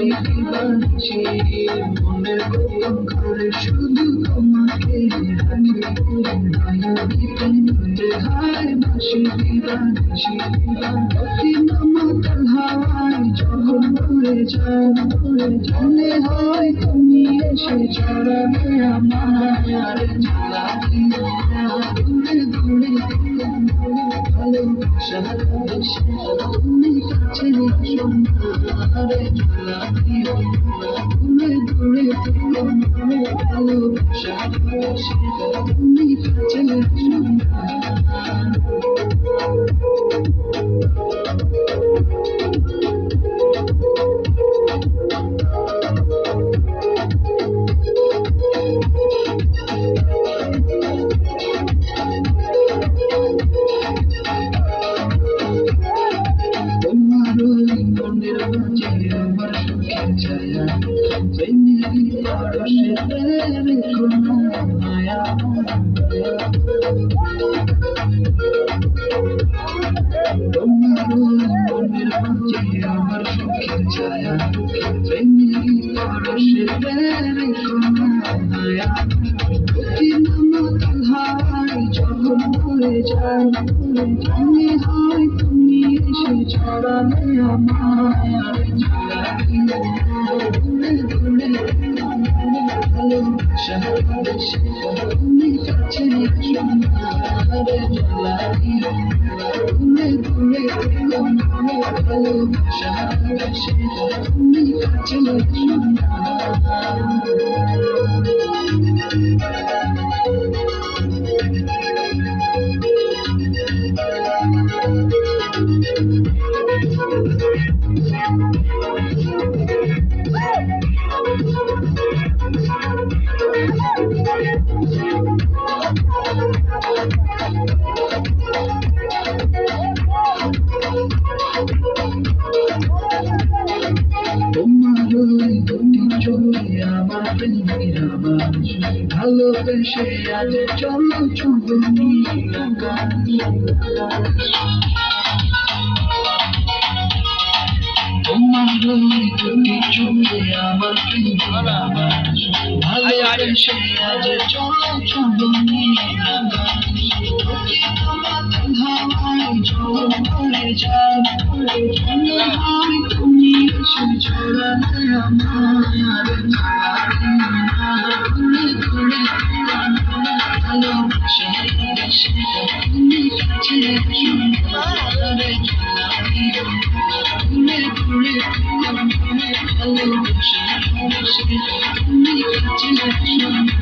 বাসি বাসি মনের কত ঘরে শুধু তোমাকে রাখি হায় বাসি বাসি অতি মামাতাল হাওয়ায় যখন উড়ে যায় জানে হয় তুমি এসে চড়াবে আমার জ্বালাবি দূরে দূরে ভালোবাসা তুমি কাছে সোনারে জ্বালাবি দূরে দূরে ভালোবাসা তুমি কাছে মনের মাঝে আমার সুখের ছায়া প্রেমেরই পরশে রেখো না মায়া তোমার মনের মাঝে আমার সুখের ছায়া প্রেমেরই পরশে রেখো না মায়া অতি মামাতাল হাওয়ায় যখন উড়ে যায় জানে হয় তুমি এসে ছড়ালে আমার জ্বালাবি দূরে দূরে ভালোবাসা তুমি কাছে সোনারে জ্বালাবি দূরে দূরে ভালোবাসা তুমি কাছে তোমার দুটি চোখে আমার প্রেমের আভাস ভালোবেসে আজ চলো ছুঁয়ে নীল আকাশ তোমার দুটি চোখে আমার প্রেমের আভাস ভালোবেসে আজ চলো ছুঁয়ে নীল আকাশ হাওয়ায় জল পড়ে যায় জানে হয় তুমি এসে ছড়ালে আমার দূরে দূরে ভালোবাসা তুমি কাছে সোনারে জ্বালাবি দূরে দূরে ভালোবাসা তুমি কাছে